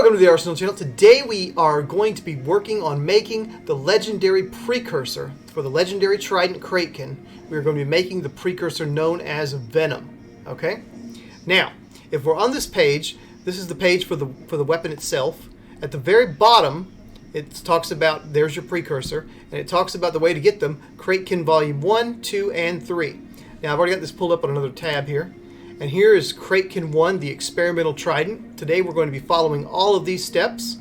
Welcome to the R.senal channel. Today we are going to be working on making the legendary precursor. For the legendary Trident Kraitkin, we are going to be making the precursor known as Venom. Okay? Now, if we're on this page, this is the page for the weapon itself. At the very bottom, it talks about, there's your precursor, and it talks about the way to get them, Kraitkin Volume 1, 2, and 3. Now, I've already got this pulled up on another tab here. And here is Kraitkin 1, the experimental trident. Today we're going to be following all of these steps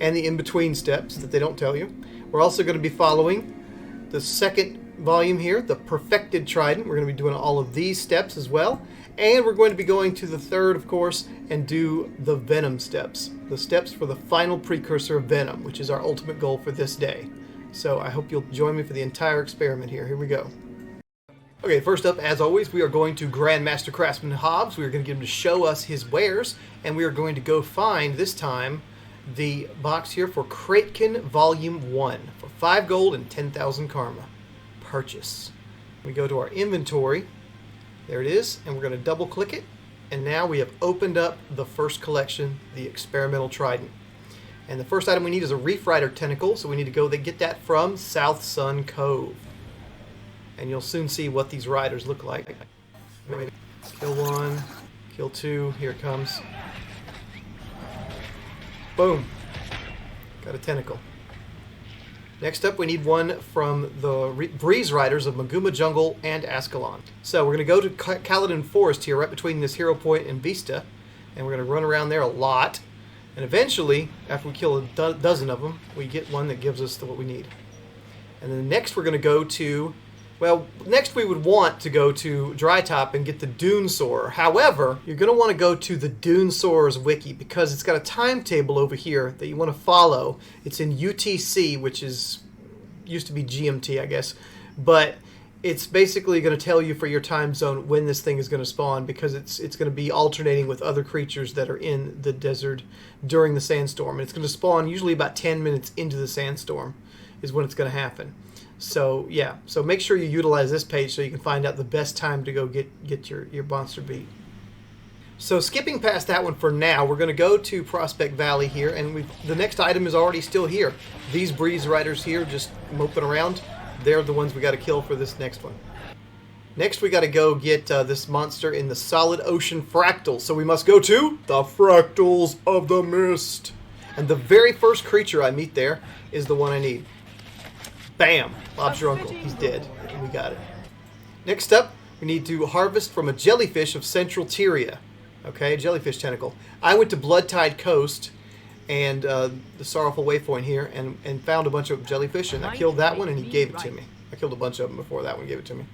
and the in-between steps that they don't tell you. We're also going to be following the second volume here, the perfected trident. We're going to be doing all of these steps as well. And we're going to be going to the third, of course, and do the Venom steps. The steps for the final precursor of Venom, which is our ultimate goal for this day. So I hope you'll join me for the entire experiment here. Here we go. Okay, first up, as always, we are going to Grandmaster Craftsman Hobbs. We are going to get him to show us his wares, and we are going to go find, this time, the box here for Kraitkin Volume 1 for 5 gold and 10,000 karma. Purchase. We go to our inventory. There it is, and we're going to double-click it, and now we have opened up the first collection, the Experimental Trident. And the first item we need is a Reef Rider tentacle, so we need to go get that from South Sun Cove. And you'll soon see what these riders look like. Kill one, kill two, here it comes. Boom. Got a tentacle. Next up, we need one from the Breeze Riders of Maguma Jungle and Ascalon. So we're going to go to Caledon Forest here, right between this Hero Point and Vista. And we're going to run around there a lot. And eventually, after we kill a dozen of them, we get one that gives us what we need. And then next we're going to go to... Well, next we would want to go to Drytop and get the Dune Soarer. However, you're going to want to go to the Dune Soarer's wiki because it's got a timetable over here that you want to follow. It's in UTC, which used to be GMT, I guess. But it's basically going to tell you for your time zone when this thing is going to spawn because it's going to be alternating with other creatures that are in the desert during the sandstorm. And it's going to spawn usually about 10 minutes into the sandstorm is when it's going to happen. So yeah, so make sure you utilize this page so you can find out the best time to go get your monster beat. So skipping past that one for now, we're going to go to Prospect Valley here, and the next item is already still here. These Breeze Riders here just moping around, they're the ones we got to kill for this next one. Next we got to go get this monster in the Solid Ocean Fractals, so we must go to the Fractals of the Mist. And the very first creature I meet there is the one I need. Bam! Bob's your uncle. He's dead. And we got it. Next up, we need to harvest from a jellyfish of Central Tyria. Okay, jellyfish tentacle. I went to Bloodtide Coast and the Sorrowful Waypoint here and found a bunch of jellyfish, and I killed that one and he gave it to me. I killed a bunch of them before that one gave it to me.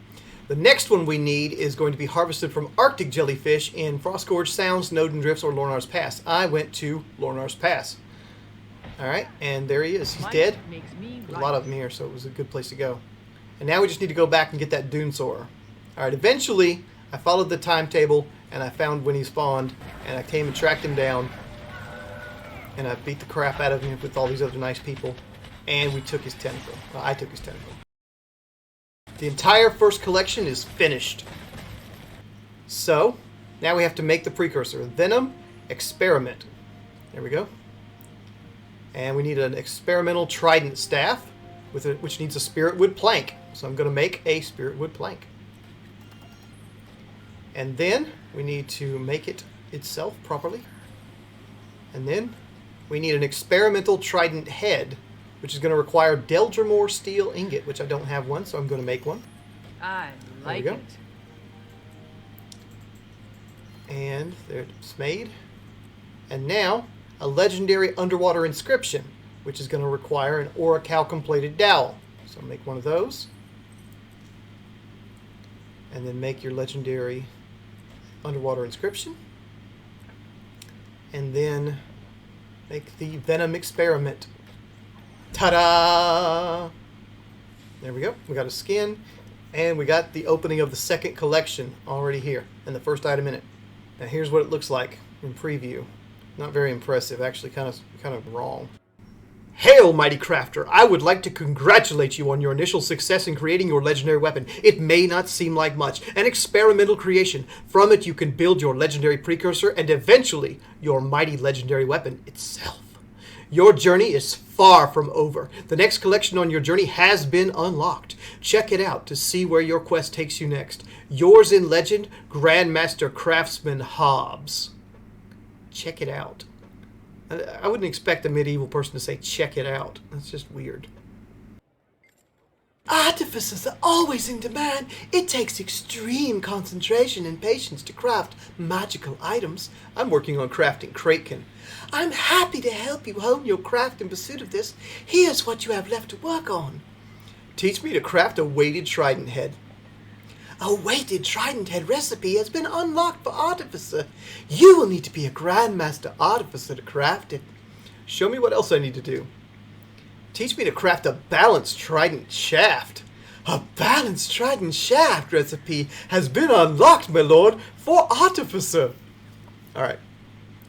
The next one we need is going to be harvested from Arctic jellyfish in Frostgorge Sound, Snowden Drifts, or Lornar's Pass. I went to Lornar's Pass. Alright, and there he is. He's dead. There's a lot of them here, so it was a good place to go. And now we just need to go back and get that Dune Soarer. Alright, eventually, I followed the timetable, and I found when he spawned, and I came and tracked him down, and I beat the crap out of him with all these other nice people, and we took his tentacle. Well, I took his tentacle. The entire first collection is finished. So, now we have to make the precursor. Venom Experiment. There we go. And we need an experimental trident staff, which needs a spirit wood plank. So I'm going to make a spirit wood plank. And then we need to make it itself properly. And then we need an experimental trident head, which is going to require Deldrimore steel ingot, which I don't have one, so I'm going to make one. I like there we it. go. And there it's made. And now a legendary underwater inscription, which is going to require an orichalcum-plated dowel. So make one of those. And then make your legendary underwater inscription. And then make the Venom experiment. Ta-da! There we go. We got a skin. And we got the opening of the second collection already here. And the first item in it. Now here's what it looks like in preview. Not very impressive, actually kind of wrong. Hail, mighty crafter! I would like to congratulate you on your initial success in creating your legendary weapon. It may not seem like much, an experimental creation. From it you can build your legendary precursor and eventually your mighty legendary weapon itself. Your journey is far from over. The next collection on your journey has been unlocked. Check it out to see where your quest takes you next. Yours in legend, Grandmaster Craftsman Hobbs. Check it out. I wouldn't expect a medieval person to say, check it out. That's just weird. Artificers are always in demand. It takes extreme concentration and patience to craft magical items. I'm working on crafting Kraitkin. I'm happy to help you hone your craft in pursuit of this. Here's what you have left to work on. Teach me to craft a weighted trident head. A weighted trident head recipe has been unlocked for Artificer. You will need to be a Grandmaster Artificer to craft it. Show me what else I need to do. Teach me to craft a balanced trident shaft. A balanced trident shaft recipe has been unlocked, my lord, for Artificer. Alright,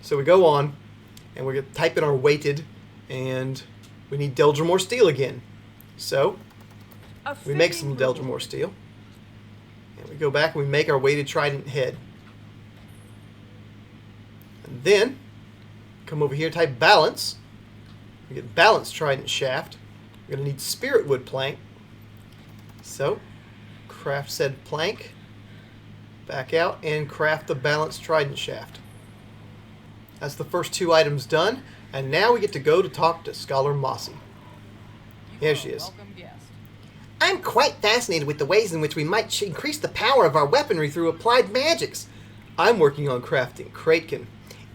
so we go on, and we're going to type in our weighted, and we need Deldrimore steel again. So, we make some Deldrimore steel. And we go back and we make our weighted trident head. And then, come over here and type balance. We get balanced trident shaft. We're going to need spirit wood plank. So, craft said plank. Back out and craft the balanced trident shaft. That's the first two items done. And now we get to go to talk to Scholar Mossy. Here she is. I'm quite fascinated with the ways in which we might increase the power of our weaponry through applied magics. I'm working on crafting Kraitkin.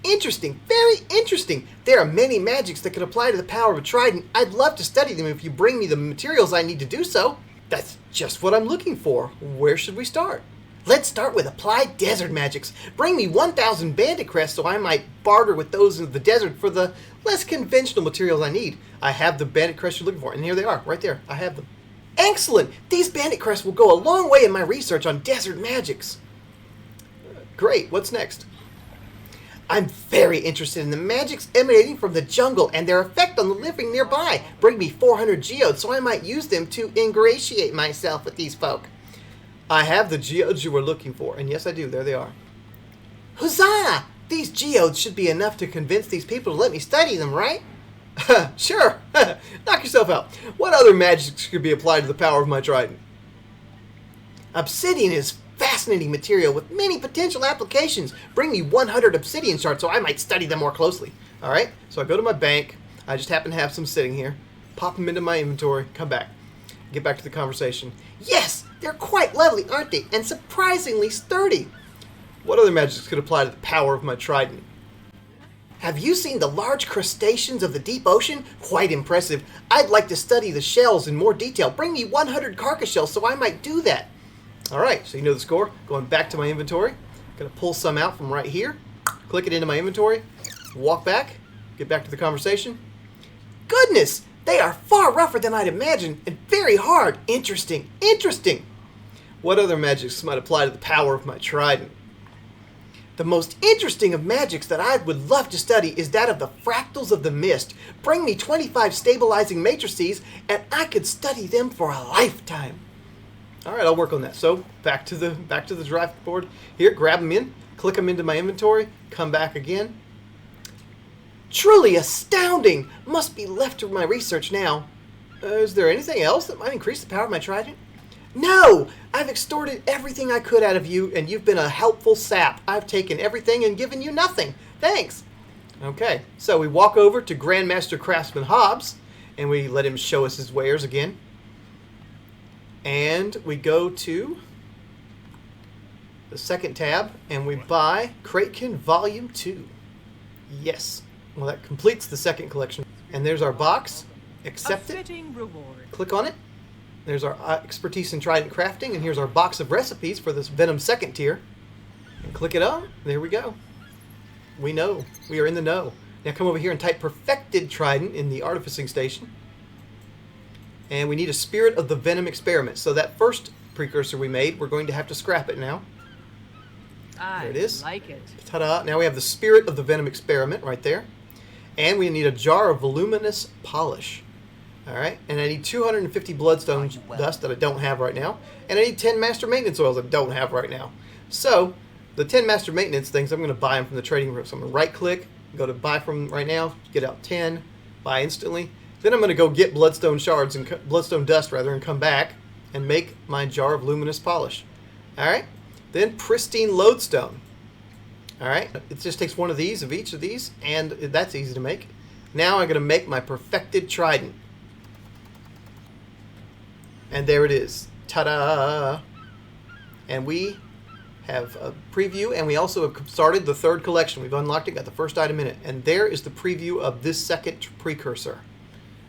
Interesting, very interesting. There are many magics that can apply to the power of a trident. I'd love to study them if you bring me the materials I need to do so. That's just what I'm looking for. Where should we start? Let's start with applied desert magics. Bring me 1,000 bandit crests so I might barter with those in the desert for the less conventional materials I need. I have the bandit crests you're looking for, and here they are, right there. I have them. Excellent! These bandit crests will go a long way in my research on desert magics. Great, what's next? I'm very interested in the magics emanating from the jungle and their effect on the living nearby. Bring me 400 geodes so I might use them to ingratiate myself with these folk. I have the geodes you were looking for, and yes I do, there they are. Huzzah! These geodes should be enough to convince these people to let me study them, right? Sure! Knock yourself out. What other magics could be applied to the power of my trident? Obsidian is fascinating material with many potential applications. Bring me 100 obsidian shards so I might study them more closely. Alright, so I go to my bank. I just happen to have some sitting here. Pop them into my inventory. Come back. Get back to the conversation. Yes! They're quite lovely, aren't they? And surprisingly sturdy. What other magics could apply to the power of my trident? Have you seen the large crustaceans of the deep ocean? Quite impressive. I'd like to study the shells in more detail. Bring me 100 carcass shells so I might do that. Alright, so you know the score. Going back to my inventory. Going to pull some out from right here. Click it into my inventory. Walk back. Get back to the conversation. Goodness! They are far rougher than I'd imagined and very hard. Interesting. Interesting. What other magics might apply to the power of my trident? The most interesting of magics that I would love to study is that of the fractals of the mist. Bring me 25 stabilizing matrices and I could study them for a lifetime. Alright, I'll work on that. So, back to the draft board. Here, grab them in, click them into my inventory, come back again. Truly astounding! Must be left to my research now. Is there anything else that might increase the power of my trident? No! I've extorted everything I could out of you, and you've been a helpful sap. I've taken everything and given you nothing. Thanks! Okay, so we walk over to Grandmaster Craftsman Hobbs, and we let him show us his wares again. And we go to the second tab, and we buy Kraitkin Volume 2. Yes. Well, that completes the second collection. And there's our box. Accept it. Click on it. There's our expertise in trident crafting, and here's our box of recipes for this Venom second tier. And click it on. There we go. We know. We are in the know. Now come over here and type perfected trident in the artificing station. And we need a spirit of the Venom experiment. So that first precursor we made, we're going to have to scrap it now. There it is. I like it. Ta-da. Now we have the spirit of the Venom experiment right there. And we need a jar of voluminous polish. Alright, and I need 250 bloodstone dust that I don't have right now. And I need 10 master maintenance oils that I don't have right now. So, the 10 master maintenance things, I'm going to buy them from the trading room. So I'm going to right click, go to buy from right now, get out 10, buy instantly. Then I'm going to go get bloodstone shards and bloodstone dust rather, and come back and make my jar of luminous polish. Alright, then pristine lodestone. Alright, it just takes one of these, of each of these, and that's easy to make. Now I'm going to make my perfected trident. And there it is. Ta-da! And we have a preview, and we also have started the third collection. We've unlocked it, got the first item in it. And there is the preview of this second precursor.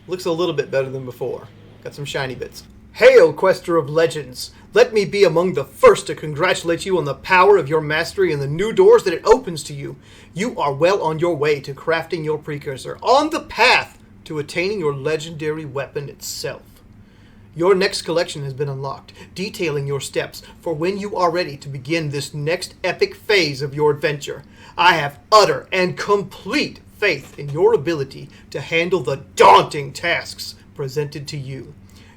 Looks a little bit better than before. Got some shiny bits. Hail, quester of legends! Let me be among the first to congratulate you on the power of your mastery and the new doors that it opens to you. You are well on your way to crafting your precursor, on the path to attaining your legendary weapon itself. Your next collection has been unlocked, detailing your steps for when you are ready to begin this next epic phase of your adventure. I have utter and complete faith in your ability to handle the daunting tasks presented to you.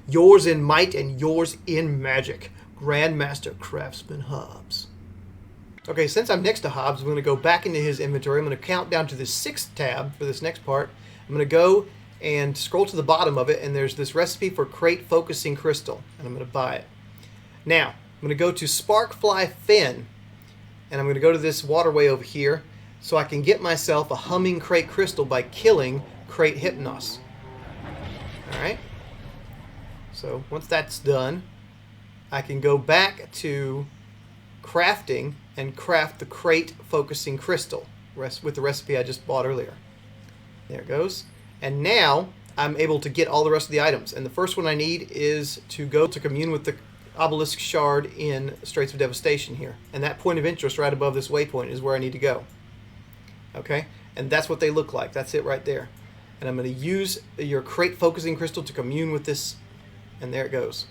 Yours in might and yours in magic, Grandmaster Craftsman Hobbs. Okay, since I'm next to Hobbs, I'm going to go back into his inventory. I'm going to count down to the 6th tab for this next part. I'm going to go and scroll to the bottom of it, and there's this recipe for Krait Focusing Crystal, and I'm going to buy it. Now, I'm going to go to Sparkfly Fin, and I'm going to go to this waterway over here so I can get myself a humming Krait crystal by killing Krait Hypnos. Alright? So, once that's done, I can go back to crafting and craft the Krait Focusing Crystal with the recipe I just bought earlier. There it goes. And now I'm able to get all the rest of the items. And the first one I need is to go to commune with the obelisk shard in Straits of Devastation here. And that point of interest right above this waypoint is where I need to go. Okay? And that's what they look like. That's it right there. And I'm going to use your Krait Focusing Crystal to commune with this. And there it goes.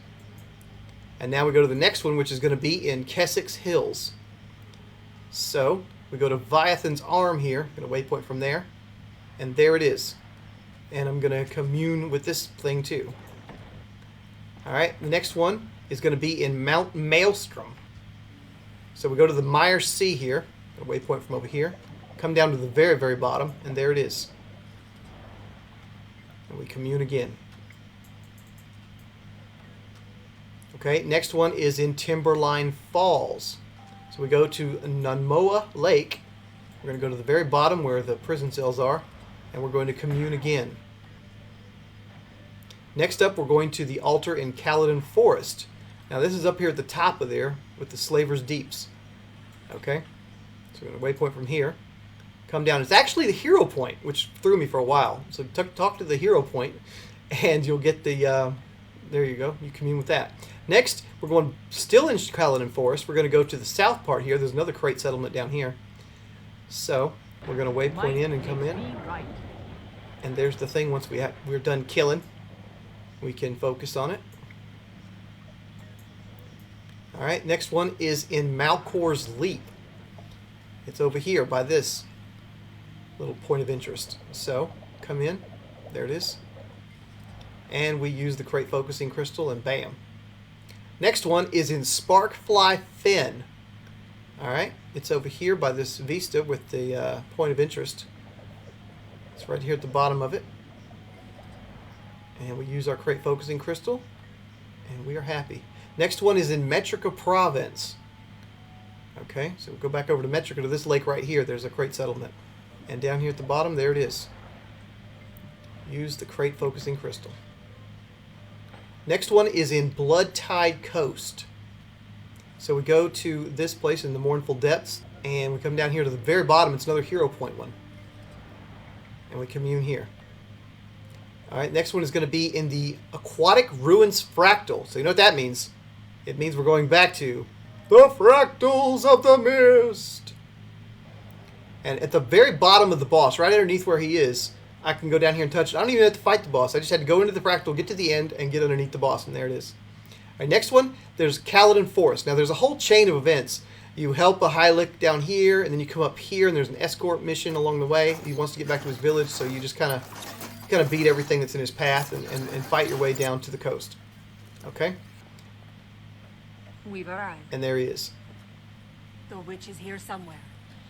And now we go to the next one, which is going to be in Keswick's Hills. So we go to Viathan's Arm here. I'm going to waypoint from there. And there it is. And I'm going to commune with this thing too. Alright, the next one is going to be in Mount Maelstrom. So we go to the Mire Sea here. A waypoint from over here. Come down to the very, very bottom, and there it is. And we commune again. Okay, next one is in Timberline Falls. So we go to Nunmoa Lake. We're going to go to the very bottom where the prison cells are, and we're going to commune again. Next up, we're going to the altar in Caledon Forest. Now this is up here at the top of there with the Slaver's Deeps. Okay, so we're going to waypoint from here. Come down. It's actually the hero point, which threw me for a while. So talk to the hero point, and you'll get the... there you go. You commune with that. Next, we're going still in Caledon Forest. We're going to go to the south part here. There's another Krait settlement down here. So we're going to waypoint in and come in. And there's the thing. Once we're done killing, we can focus on it. Alright, next one is in Malcor's Leap. It's over here by this little point of interest. So, come in. There it is. And we use the Krait Focusing Crystal, and bam. Next one is in Sparkfly Fin. Alright, it's over here by this vista with the point of interest. It's right here at the bottom of it. And we use our Krait Focusing Crystal, and we are happy. Next one is in Metrica Province. Okay, so we'll go back over to Metrica, to this lake right here. There's a Krait settlement. And down here at the bottom, there it is. Use the Krait Focusing Crystal. Next one is in Blood Tide Coast. So we go to this place in the Mournful Depths, and we come down here to the very bottom. It's another hero point one. And we commune here. Alright, next one is going to be in the Aquatic Ruins Fractal. So you know what that means? It means we're going back to the Fractals of the Mist. And at the very bottom of the boss, right underneath where he is, I can go down here and touch it. I don't even have to fight the boss. I just had to go into the fractal, get to the end, and get underneath the boss, and there it is. Alright, next one, there's Caledon Forest. Now, there's a whole chain of events You help a Hylic down here, and then you come up here, and there's an escort mission along the way. He wants to get back to his village, so you just kind of beat everything that's in his path and fight your way down to the coast. Okay? We've arrived. And there he is. The witch is here somewhere.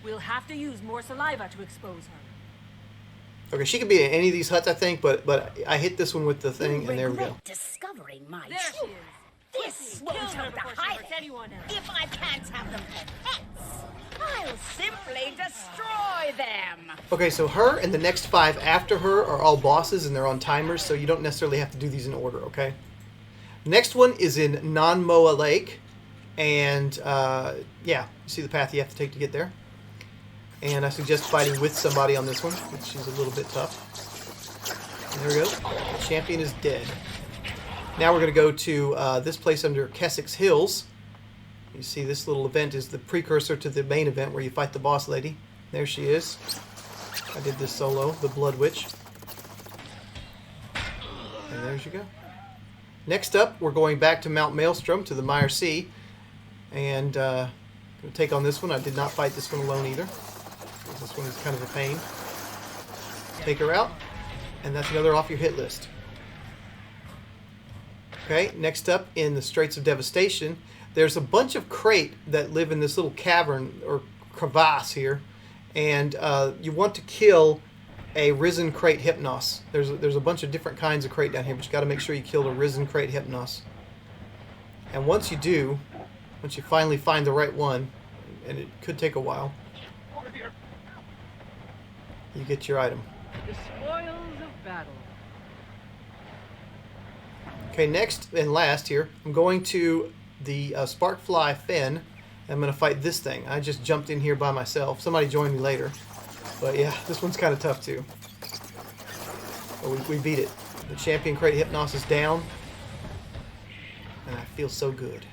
We'll have to use more saliva to expose her. Okay, she could be in any of these huts, I think, but I hit this one with the thing, and there we go. Discovering my There she is. This won't hurt the Hylic. If I can't have them for pets, I'll simply destroy them. Okay, so her and the next 5 after her are all bosses, and they're on timers, so you don't necessarily have to do these in order, okay? Next one is in Non-Moa Lake, and yeah, you see the path you have to take to get there. And I suggest fighting with somebody on this one, which is a little bit tough. And there we go. The champion is dead. Now we're going to go to this place under Keswick's Hills. You see this little event is the precursor to the main event where you fight the boss lady. There she is. I did this solo, the Blood Witch. And there you go. Next up, we're going back to Mount Maelstrom, to the Mire Sea. And going to take on this one. I did not fight this one alone either. This one is kind of a pain. Take her out. And that's another off your hit list. Okay, next up in the Straits of Devastation, there's a bunch of Krait that live in this little cavern or crevasse here, and you want to kill a risen Krait Hypnos. There's a bunch of different kinds of Krait down here, but you got to make sure you kill a risen Krait Hypnos. And once you do, once you finally find the right one, and it could take a while, you get your item. The spoils of battle. Okay, next and last here, I'm going to the Sparkfly Fen. I'm going to fight this thing. I just jumped in here by myself. Somebody joined me later. But yeah, this one's kind of tough too. But we beat it. The champion Krait Hypnos is down. And I feel so good.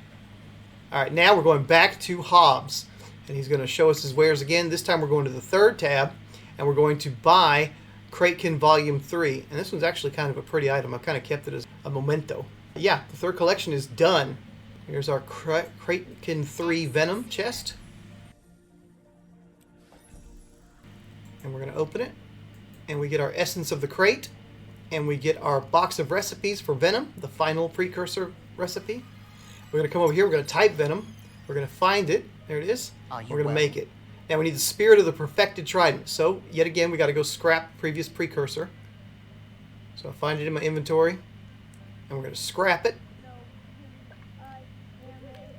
Alright, now we're going back to Hobbs. And he's going to show us his wares again. This time we're going to the 3rd tab. And we're going to buy Kraitkin Volume 3. And this one's actually kind of a pretty item. I've kind of kept it as a memento. Yeah, the 3rd collection is done. Here's our Kraitkin 3 Venom chest. And we're going to open it. And we get our Essence of the Krait. And we get our box of recipes for Venom, the final precursor recipe. We're going to come over here. We're going to type Venom. We're going to find it. There it is. We're going to make it. Now we need the Spirit of the Perfected Trident. So, yet again, we got to go scrap previous precursor. So I'll find it in my inventory. And we're going to scrap it.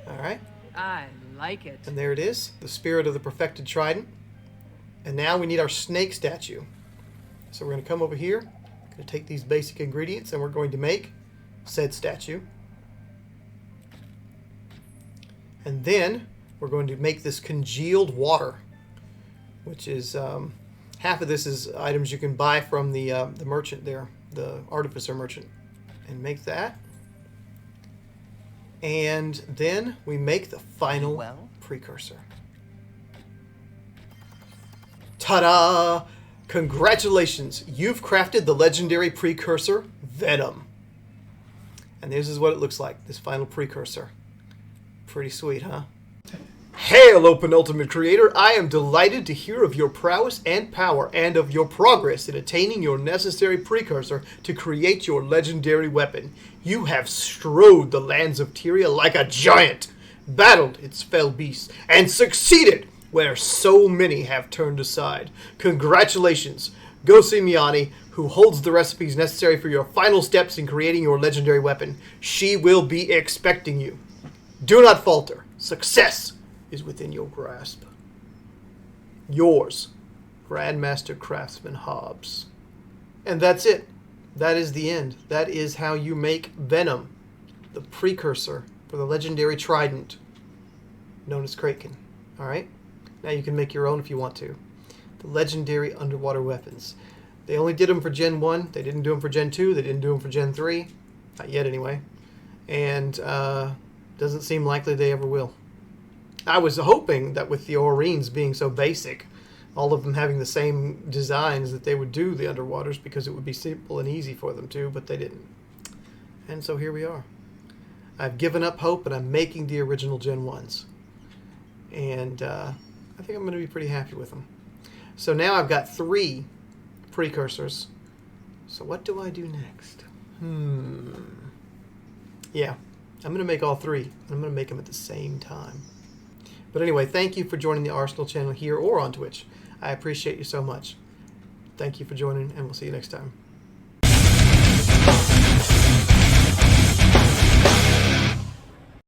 Alright. I like it. And there it is. The Spirit of the Perfected Trident. And now we need our snake statue. So we're going to come over here. Going to take these basic ingredients and we're going to make said statue. And then we're going to make this congealed water, which is half of this is items you can buy from the merchant there, the artificer merchant, and make that. And then we make the final precursor. Ta-da! Congratulations! You've crafted the legendary precursor, Venom. And this is what it looks like, this final precursor. Pretty sweet, huh? Hello, Penultimate Creator! I am delighted to hear of your prowess and power, and of your progress in attaining your necessary precursor to create your legendary weapon. You have strode the lands of Tyria like a giant, battled its fell beasts, and succeeded where so many have turned aside. Congratulations, Go Simeoni, who holds the recipes necessary for your final steps in creating your legendary weapon. She will be expecting you. Do not falter. Success is within your grasp. Yours, Grandmaster Craftsman Hobbs. And that's it. That is the end. That is how you make Venom, the precursor for the legendary Trident, known as Kraitkin. Alright? Now you can make your own if you want to. The legendary underwater weapons. They only did them for Gen 1. They didn't do them for Gen 2. They didn't do them for Gen 3. Not yet, anyway. And doesn't seem likely they ever will. I was hoping that with the Orines being so basic, all of them having the same designs, that they would do the underwaters because it would be simple and easy for them to, but they didn't. And so here we are. I've given up hope and I'm making the original Gen 1s. And I think I'm going to be pretty happy with them. So now I've got 3 precursors. So what do I do next? Yeah, I'm going to make all 3. I'm going to make them at the same time. But anyway, thank you for joining the R.senal channel here or on Twitch. I appreciate you so much. Thank you for joining, and we'll see you next time.